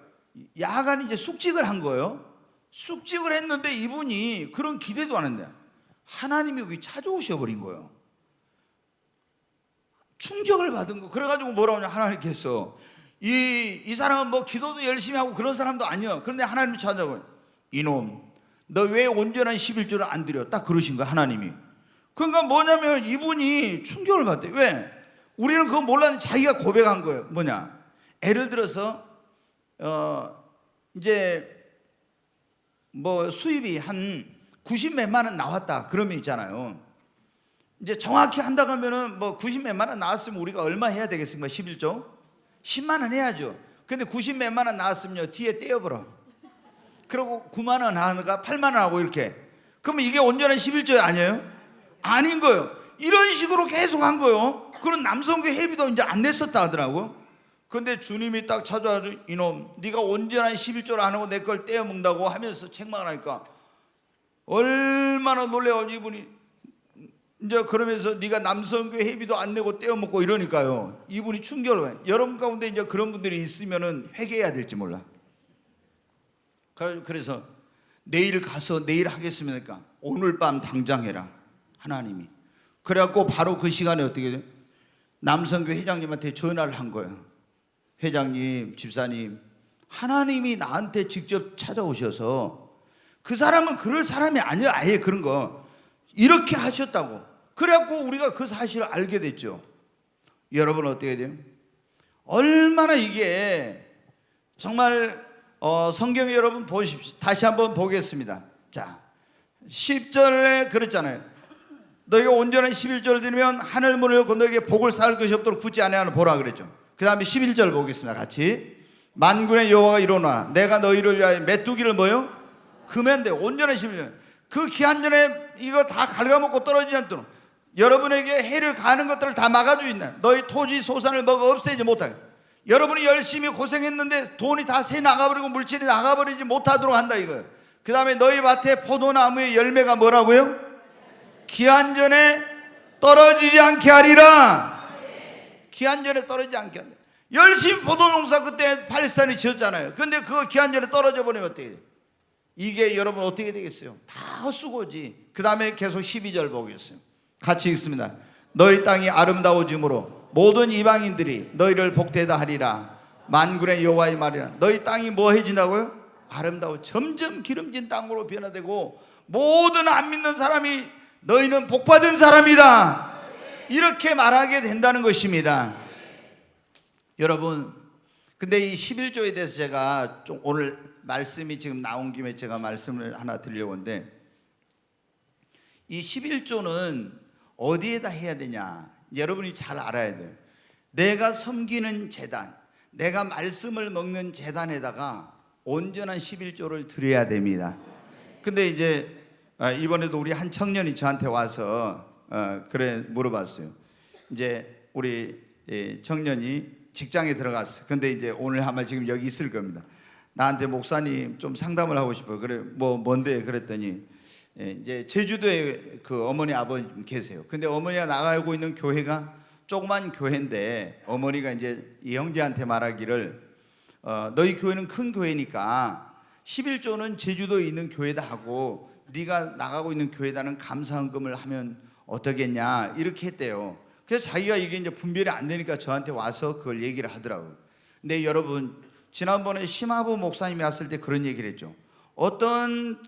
야간 이제 숙직을 한 거예요. 숙직을 했는데 이분이 그런 기대도 안 했는데 하나님이 여기 찾아오셔 버린 거예요. 충격을 받은 거. 그래가지고 뭐라고 하냐, 하나님께서 이 사람은 뭐 기도도 열심히 하고 그런 사람도 아니야. 그런데 하나님이 찾아오고 이놈 너 왜 온전한 11조를 안 드려? 딱 그러신 거야 하나님이. 그러니까 뭐냐면 이분이 충격을 받대. 왜? 우리는 그거 몰랐는데 자기가 고백한 거예요. 뭐냐, 예를 들어서 이제 뭐 수입이 한 90 몇만 원 나왔다 그러면 있잖아요. 이제 정확히 한다고 하면은 뭐 90 몇만 원 나왔으면 우리가 얼마 해야 되겠습니까? 11조? 10만 원 해야죠. 근데 90 몇만 원 나왔으면요 뒤에 떼어버려. 그리고 9만 원 하는가 8만 원 하고 이렇게. 그러면 이게 온전한 11조 아니에요? 아닌 거예요. 이런 식으로 계속 한 거예요. 그런 남성교 회비도 이제 안 냈었다 하더라고요. 근데 주님이 딱 찾아와서 이놈 네가 온전한 11조를 안 하고 내 걸 떼어먹는다고 하면서 책망을 하니까 얼마나 놀래가지고 이분이 이제 그러면서 네가 남성교 회비도 안 내고 떼어먹고 이러니까요. 이분이 충격을 받아요. 여러분 가운데 이제 그런 분들이 있으면은 회개해야 될지 몰라. 그래서 내일 가서 내일 하겠습니까? 오늘 밤 당장 해라 하나님이. 그래갖고 바로 그 시간에 어떻게 돼요? 남성교 회장님한테 전화를 한 거예요. 회장님, 집사님, 하나님이 나한테 직접 찾아오셔서 그 사람은 그럴 사람이 아니야. 아예 그런 거 이렇게 하셨다고. 그래갖고 우리가 그 사실을 알게 됐죠. 여러분 어떻게 돼요? 얼마나 이게 정말 성경에 여러분 보십시오. 다시 한번 보겠습니다. 자, 10절에 그랬잖아요. 너희가 온전한 11조를 드리면 하늘문을 열고 너희에게 복을 쌓을 것이 없도록 붙지 아니하는 보라 그랬죠. 그 다음에 11절 보겠습니다. 같이. 만군의 여호와가 이르노라 내가 너희를 위하여 메뚜기를 뭐요? 금한 데 온전한 11조. 그 기한 전에 이거 다 갉아먹고 떨어지지 않도록 여러분에게 해를 가는 것들을 다 막아주고 있나. 너희 토지 소산을 먹어 없애지 못하게. 여러분이 열심히 고생했는데 돈이 다 새 나가버리고 물질이 나가버리지 못하도록 한다 이거예요. 그 다음에 너희 밭에 포도나무의 열매가 뭐라고요? 기한 전에 떨어지지 않게 하리라. 기한 전에 떨어지지 않게 한다. 열심히 포도농사 그때 팔레스타인이 지었잖아요. 근데 그거 기한 전에 떨어져 버리면 어떻게 돼요? 이게 여러분 어떻게 되겠어요? 다 헛수고지. 그 다음에 계속 12절 보겠어요. 같이 읽습니다. 너희 땅이 아름다워짐으로 모든 이방인들이 너희를 복되다 하리라. 만군의 여호와의 말이라. 너희 땅이 뭐 해진다고요? 아름다워 점점 기름진 땅으로 변화되고 모든 안 믿는 사람이 너희는 복받은 사람이다 이렇게 말하게 된다는 것입니다. 여러분, 근데 이 11조에 대해서 제가 좀 오늘 말씀이 지금 나온 김에 제가 말씀을 하나 드리려고 하는데, 이 11조는 어디에다 해야 되냐, 여러분이 잘 알아야 돼요. 내가 섬기는 제단, 내가 말씀을 먹는 제단에다가 온전한 11조를 드려야 됩니다. 근데 이제 이번에도 우리 한 청년이 저한테 와서 그래 물어봤어요. 이제 우리 청년이 직장에 들어갔어요. 근데 이제 오늘 아마 지금 여기 있을 겁니다. 나한테 목사님 좀 상담을 하고 싶어요. 그래 뭔데 그랬더니 이제 제주도에 그 어머니 아버지 계세요. 근데 어머니가 나가고 있는 교회가 조그만 교회인데 어머니가 이제 이 형제한테 말하기를 너희 교회는 큰 교회니까 11조는 제주도에 있는 교회다 하고 네가 나가고 있는 교회다는 감사헌금을 하면 어떠겠냐 이렇게 했대요. 그래서 자기가 이게 이제 분별이 안 되니까 저한테 와서 그걸 얘기를 하더라고요. 근데 여러분 지난번에 심하부 목사님이 왔을 때 그런 얘기를 했죠. 어떤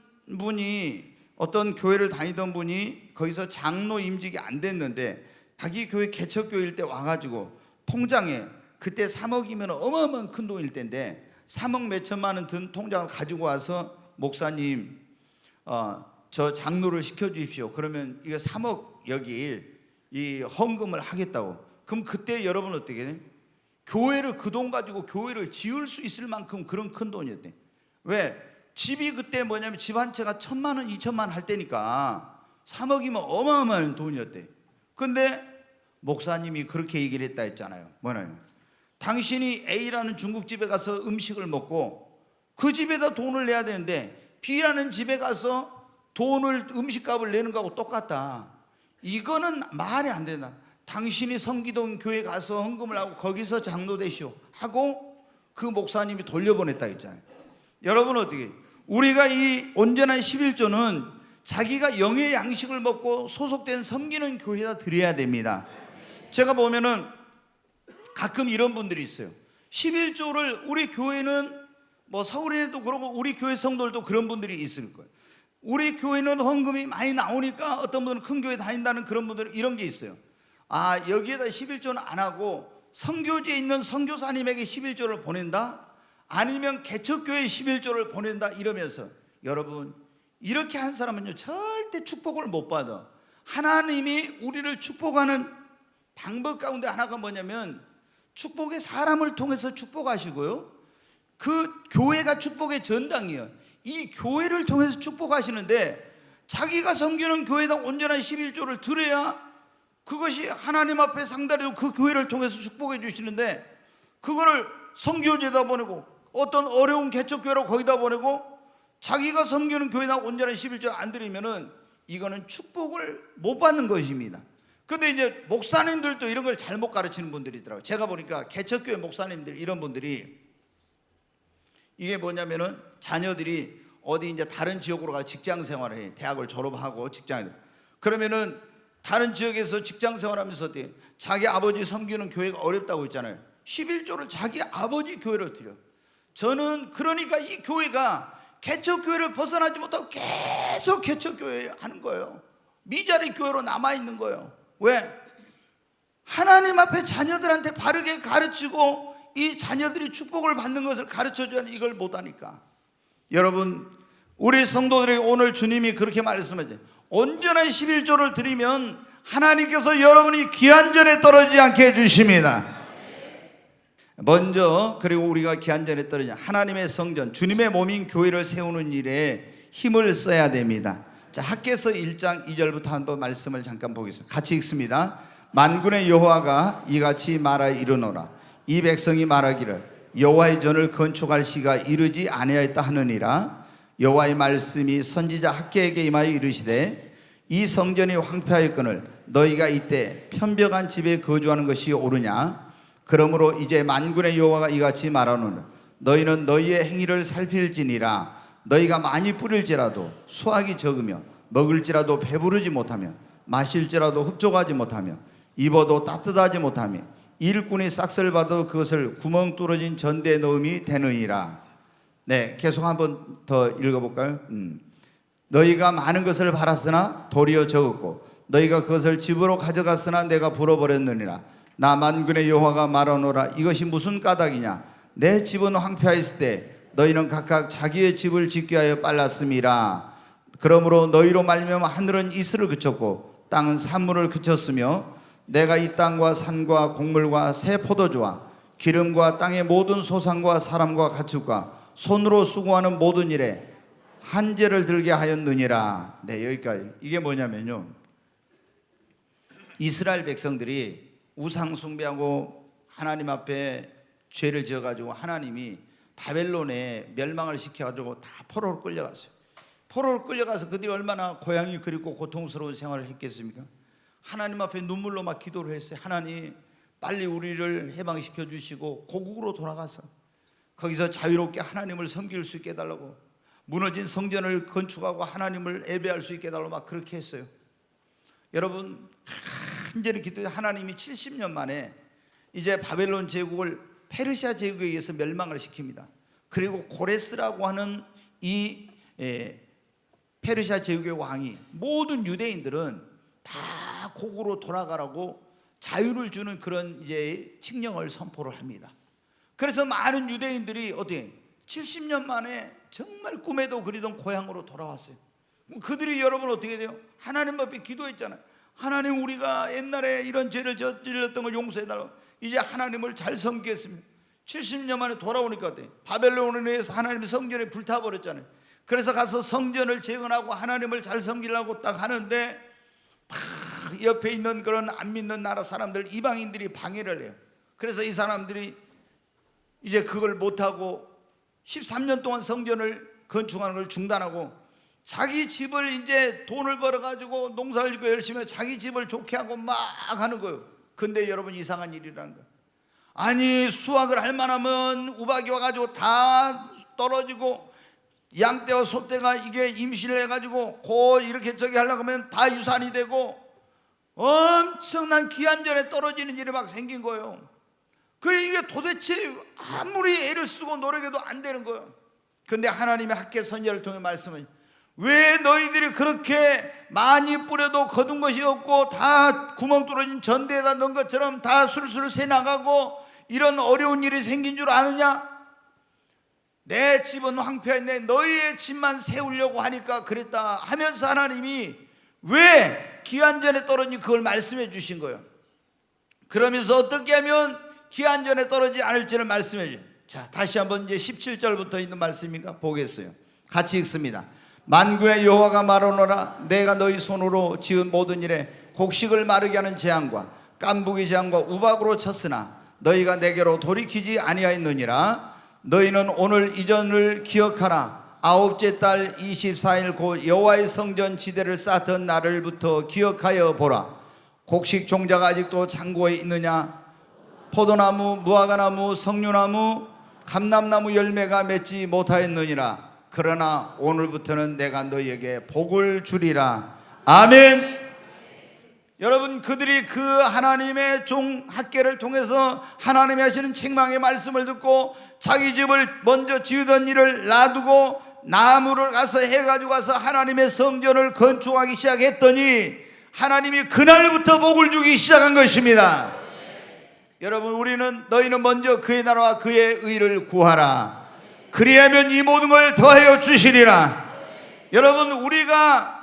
교회를 다니던 분이 거기서 장로 임직이 안 됐는데 자기 교회 개척교회일 때 와가지고 통장에 그때 3억이면 어마어마한 큰 돈일 때인데 3억 몇 천만 원 든 통장을 가지고 와서 목사님 저 장로를 시켜주십시오. 그러면 이거 3억 여기 이 헌금을 하겠다고. 그럼 그때 여러분 어떻게 해? 교회를 그 돈 가지고 교회를 지을 수 있을 만큼 그런 큰 돈이었대. 왜? 집이 그때 뭐냐면 집 한 채가 1,000만 원, 2,000만 원 할 때니까 3억이면 어마어마한 돈이었대. 근데 목사님이 그렇게 얘기를 했다 했잖아요. 뭐냐면 당신이 A라는 중국집에 가서 음식을 먹고 그 집에다 돈을 내야 되는데 B라는 집에 가서 음식값을 내는 거하고 똑같다. 이거는 말이 안 된다. 당신이 섬기던 교회 가서 헌금을 하고 거기서 장로 되시오 하고 그 목사님이 돌려보냈다 했잖아요. 여러분 어떻게 우리가 이 온전한 11조는 자기가 영의 양식을 먹고 소속된 섬기는 교회에다 드려야 됩니다. 제가 보면은 가끔 이런 분들이 있어요. 11조를 우리 교회는 뭐 서울에도 그러고 우리 교회 성도들도 그런 분들이 있을 거예요. 우리 교회는 헌금이 많이 나오니까 어떤 분들은 큰 교회 다닌다는 그런 분들은 이런 게 있어요. 여기에다 11조는 안 하고 선교지에 있는 선교사님에게 11조를 보낸다? 아니면 개척교회에 11조를 보낸다? 이러면서 여러분 이렇게 한 사람은요 절대 축복을 못 받아. 하나님이 우리를 축복하는 방법 가운데 하나가 뭐냐면 축복의 사람을 통해서 축복하시고요 그 교회가 축복의 전당이에요. 이 교회를 통해서 축복하시는데 자기가 섬기는 교회당 온전한 11조를 드려야 그것이 하나님 앞에 상달해도 그 교회를 통해서 축복해 주시는데 그거를 선교지에다 보내고 어떤 어려운 개척교회로 거기다 보내고 자기가 섬기는 교회당 온전한 11조를 안 드리면은 이거는 축복을 못 받는 것입니다. 근데 이제 목사님들도 이런 걸 잘못 가르치는 분들이 있더라고요. 제가 보니까 개척교회 목사님들 이런 분들이 이게 뭐냐면은 자녀들이 어디 이제 다른 지역으로 가 직장 생활을 해. 대학을 졸업하고 직장에 그러면은 다른 지역에서 직장 생활하면서 자기 아버지 섬기는 교회가 어렵다고 했잖아요. 11조를 자기 아버지 교회를 드려. 저는 그러니까 이 교회가 개척교회를 벗어나지 못하고 계속 개척교회 하는 거예요. 미자리 교회로 남아있는 거예요. 왜? 하나님 앞에 자녀들한테 바르게 가르치고 이 자녀들이 축복을 받는 것을 가르쳐줘야 이걸 못하니까. 여러분 우리 성도들에게 오늘 주님이 그렇게 말씀하죠. 온전한 11조를 드리면 하나님께서 여러분이 기한전에 떨어지지 않게 해주십니다. 먼저 그리고 우리가 기한전에 떨어지지 하나님의 성전 주님의 몸인 교회를 세우는 일에 힘을 써야 됩니다. 자, 학개서 1장 2절부터 한번 말씀을 잠깐 보겠습니다. 같이 읽습니다. 만군의 여호와가 이같이 말하 이르노라. 이 백성이 말하기를 여호와의 전을 건축할 시가 이르지 아니하였다 하느니라. 여호와의 말씀이 선지자 학개에게 임하여 이르시되 이 성전이 황폐하였거늘 너희가 이때 편벽한 집에 거주하는 것이 옳으냐. 그러므로 이제 만군의 여호와가 이같이 말하노라. 너희는 너희의 행위를 살필지니라. 너희가 많이 뿌릴지라도 수확이 적으며 먹을지라도 배부르지 못하며 마실지라도 흡족하지 못하며 입어도 따뜻하지 못하며 일꾼이 싹쓸 받아도 그것을 구멍 뚫어진 전대에 넣음이 되느니라. 네, 계속 한번 더 읽어볼까요? 너희가 많은 것을 바랐으나 도리어 적었고 너희가 그것을 집으로 가져갔으나 내가 불어버렸느니라. 나 만군의 여호와가 말하노라. 이것이 무슨 까닭이냐. 내 집은 황폐하였을 때 너희는 각각 자기의 집을 짓기 위하여 빨랐음이라. 그러므로 너희로 말미암아 하늘은 이슬을 그쳤고 땅은 산물을 그쳤으며 내가 이 땅과 산과 곡물과 새 포도주와 기름과 땅의 모든 소산과 사람과 가축과 손으로 수고하는 모든 일에 한죄를 들게 하였느니라. 네, 여기까지. 이게 뭐냐면요, 이스라엘 백성들이 우상 숭배하고 하나님 앞에 죄를 지어가지고 하나님이 바벨론에 멸망을 시켜가지고 다 포로로 끌려갔어요. 포로로 끌려가서 그들이 얼마나 고향이 그립고 고통스러운 생활을 했겠습니까? 하나님 앞에 눈물로 막 기도를 했어요. 하나님, 빨리 우리를 해방시켜 주시고 고국으로 돌아가서 거기서 자유롭게 하나님을 섬길 수 있게 해달라고, 무너진 성전을 건축하고 하나님을 예배할 수 있게 해달라고 막 그렇게 했어요. 여러분, 간절히 기도해 하나님이 70년 만에 이제 바벨론 제국을 페르시아 제국에 의해서 멸망을 시킵니다. 그리고 고레스라고 하는 이 페르시아 제국의 왕이 모든 유대인들은 다 고국으로 돌아가라고 자유를 주는 그런 이제 칙령을 선포를 합니다. 그래서 많은 유대인들이 어떻게 70년 만에 정말 꿈에도 그리던 고향으로 돌아왔어요. 그들이 여러분 어떻게 돼요? 하나님 앞에 기도했잖아요. 하나님, 우리가 옛날에 이런 죄를 저질렀던 걸 용서해달라고, 이제 하나님을 잘 섬기겠습니다. 70년 만에 돌아오니까 어때요? 바벨론에 의해서 하나님의 성전이 불타버렸잖아요. 그래서 가서 성전을 재건하고 하나님을 잘 섬기려고 딱 하는데 옆에 있는 그런 안 믿는 나라 사람들, 이방인들이 방해를 해요. 그래서 이 사람들이 이제 그걸 못하고 13년 동안 성전을 건축하는 걸 중단하고 자기 집을 이제 돈을 벌어가지고 농사를 짓고 열심히 해서 자기 집을 좋게 하고 막 하는 거예요. 근데 여러분, 이상한 일이라는 거예요. 아니, 수확을 할 만하면 우박이 와가지고 다 떨어지고, 양떼와 소떼가 이게 임신을 해가지고 고 이렇게 저기 하려고 하면 다 유산이 되고 엄청난 기한전에 떨어지는 일이 막 생긴 거예요. 이게 도대체 아무리 애를 쓰고 노력해도 안 되는 거예요. 근데 하나님의 학계 선지자를 통해 말씀을, 왜 너희들이 그렇게 많이 뿌려도 거둔 것이 없고 다 구멍 뚫어진 전대에다 넣은 것처럼 다 술술 새나가고 이런 어려운 일이 생긴 줄 아느냐? 내 집은 황폐한데 너희의 집만 세우려고 하니까 그랬다 하면서 하나님이 왜 기한전에 떨어진 그걸 말씀해 주신 거예요. 그러면서 어떻게 하면 기한전에 떨어지지 않을지를 말씀해 주세요. 자, 다시 한번 이제 17절부터 있는 말씀이니까 보겠어요. 같이 읽습니다. 만군의 여호와가 말하노라, 내가 너희 손으로 지은 모든 일에 곡식을 마르게 하는 재앙과 깐부기 재앙과 우박으로 쳤으나 너희가 내게로 돌이키지 아니하였느니라. 너희는 오늘 이전을 기억하라. 아홉째 달 24일 곧 여호와의 성전 지대를 쌓던 날을부터 기억하여 보라. 곡식 종자가 아직도 창고에 있느냐? 포도나무, 무화과나무, 석류나무, 감람나무 열매가 맺지 못하였느니라. 그러나 오늘부터는 내가 너희에게 복을 주리라. 아멘. 여러분, 그들이 그 하나님의 종 학계를 통해서 하나님이 하시는 책망의 말씀을 듣고 자기 집을 먼저 지으던 일을 놔두고 나무를 가서 해가지고 가서 하나님의 성전을 건축하기 시작했더니 하나님이 그날부터 복을 주기 시작한 것입니다. 여러분, 너희는 먼저 그의 나라와 그의 의를 구하라. 그리하면 이 모든 걸 더하여 주시리라. 여러분, 우리가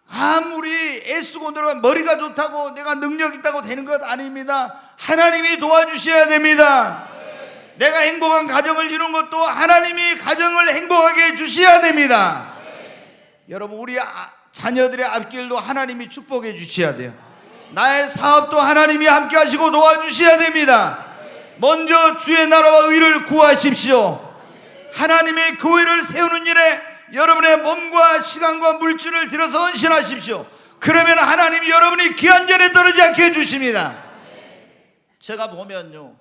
아무리 애쓰고 노력하 머리가 좋다고 내가 능력 있다고 되는 것 아닙니다. 하나님이 도와주셔야 됩니다. 내가 행복한 가정을 이룬 것도 하나님이 가정을 행복하게 해주셔야 됩니다. 여러분, 우리 자녀들의 앞길도 하나님이 축복해 주셔야 돼요. 나의 사업도 하나님이 함께 하시고 도와주셔야 됩니다. 먼저 주의 나라와 의를 구하십시오. 하나님의 교회를 세우는 일에 여러분의 몸과 시간과 물질을 들여서 헌신하십시오. 그러면 하나님이 여러분이 기한전에 떨어지지 않게 해주십니다. 제가 보면요,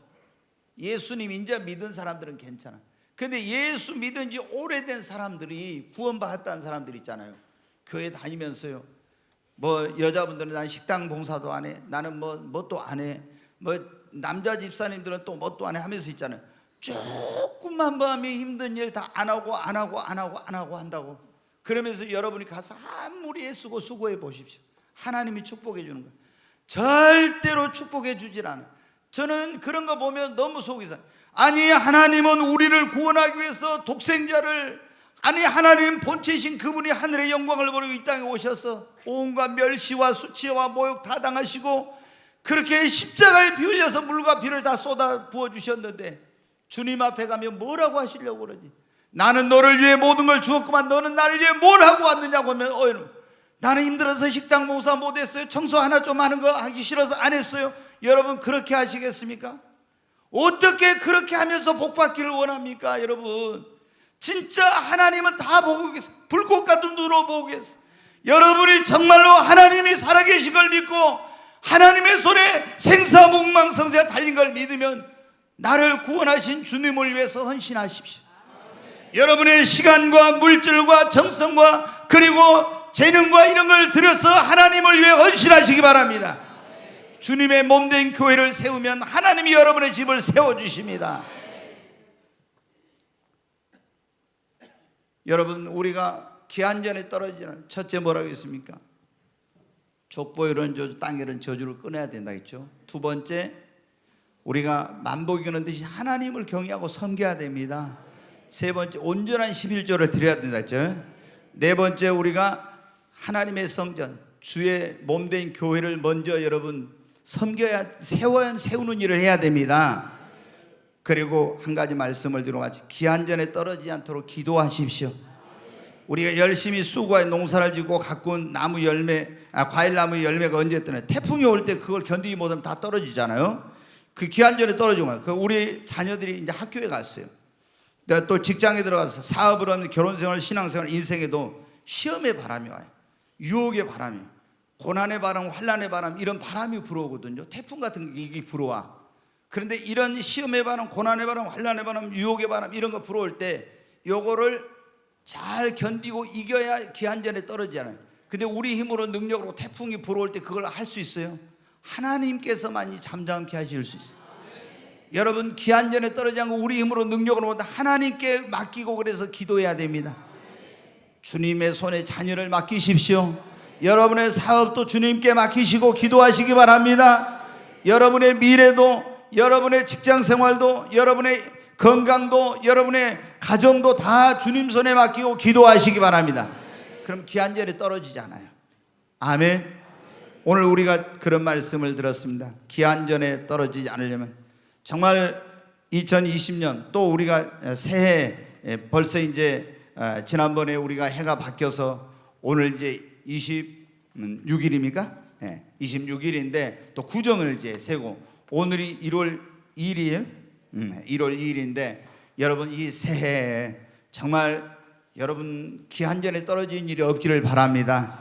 예수님 이제 믿은 사람들은 괜찮아. 근데 예수 믿은 지 오래된 사람들이, 구원받았다는 사람들 있잖아요. 교회 다니면서요, 뭐 여자분들은 난 식당 봉사도 안 해, 나는 뭣도 안 해, 남자 집사님들은 또 뭣도 안 해 하면서 있잖아요. 조금만 하면 힘든 일 다 안 하고 한다고. 그러면서 여러분이 가서 아무리 애쓰고 수고해 보십시오. 하나님이 축복해 주는 거예요. 절대로 축복해 주질 않아요. 저는 그런 거 보면 너무 속이 상해요. 아니, 하나님은 우리를 구원하기 위해서 독생자를, 아니 하나님 본체이신 그분이 하늘의 영광을 버리고 이 땅에 오셔서 온갖 멸시와 수치와 모욕 다 당하시고 그렇게 십자가에 피 흘려서 물과 피를 다 쏟아 부어주셨는데 주님 앞에 가면 뭐라고 하시려고 그러지? 나는 너를 위해 모든 걸 주었구만, 너는 나를 위해 뭘 하고 왔느냐고 하면 나는 힘들어서 식당 봉사 못했어요. 청소 하나 좀 하는 거 하기 싫어서 안 했어요. 여러분 그렇게 하시겠습니까? 어떻게 그렇게 하면서 복받기를 원합니까? 여러분 진짜 하나님은 다 보고 계세요. 불꽃 같은 눈으로 보고 계세요. 여러분이 정말로 하나님이 살아계신 걸 믿고 하나님의 손에 생사목망성쇠가 달린 걸 믿으면 나를 구원하신 주님을 위해서 헌신하십시오. 여러분의 시간과 물질과 정성과 그리고 재능과 이런 걸 들여서 하나님을 위해 헌신하시기 바랍니다. 주님의 몸된 교회를 세우면 하나님이 여러분의 집을 세워주십니다. 여러분 우리가 기한전에 떨어지는 첫째 뭐라고 했습니까? 족보 이런 저주 땅 이런 저주를 끊어야 된다 했죠. 두 번째 우리가 만복이는 듯이 하나님을 경외하고 섬겨야 됩니다. 세 번째 온전한 11조를 드려야 된다 했죠. 네 번째 우리가 하나님의 성전 주의 몸된 교회를 먼저 여러분 섬겨야 세우는 일을 해야 됩니다. 그리고 한 가지 말씀을 드리고 마치 기한전에 떨어지지 않도록 기도하십시오. 우리가 열심히 수고해 농사를 짓고 가꾼 나무 열매, 과일나무 열매가 언제 뜨나요? 태풍이 올 때 그걸 견디지 못하면 다 떨어지잖아요. 그 기한전에 떨어지면 우리 자녀들이 이제 학교에 갔어요. 내가 또 직장에 들어가서 사업을 하면 결혼생활, 신앙생활, 인생에도 시험의 바람이 와요. 유혹의 바람이, 고난의 바람, 환난의 바람 이런 바람이 불어오거든요. 태풍 같은 게 이게 불어와. 그런데 이런 시험의 바람, 고난의 바람, 환난의 바람, 유혹의 바람 이런 거 불어올 때 요거를 잘 견디고 이겨야 기한전에 떨어지잖아요. 근데 우리 힘으로 능력으로 태풍이 불어올 때 그걸 할 수 있어요? 하나님께서만이 잠잠케 하실 수 있어요. 여러분 기한전에 떨어지지 않고 우리 힘으로 능력으로 하나님께 맡기고 그래서 기도해야 됩니다. 주님의 손에 자녀를 맡기십시오. 여러분의 사업도 주님께 맡기시고 기도하시기 바랍니다. 여러분의 미래도, 여러분의 직장생활도, 여러분의 건강도, 여러분의 가정도 다 주님 손에 맡기고 기도하시기 바랍니다. 그럼 기한전에 떨어지지 않아요. 아멘. 오늘 우리가 그런 말씀을 들었습니다. 기한전에 떨어지지 않으려면 정말 2020년 또 우리가 새해 벌써 이제 지난번에 우리가 해가 바뀌어서 오늘 이제 26일입니까? 26일인데 또 구정을 이제 세고 오늘이 1월 2일이에요. 1월 2일인데 여러분 이 새해에 정말 여러분 기한전에 떨어진 일이 없기를 바랍니다.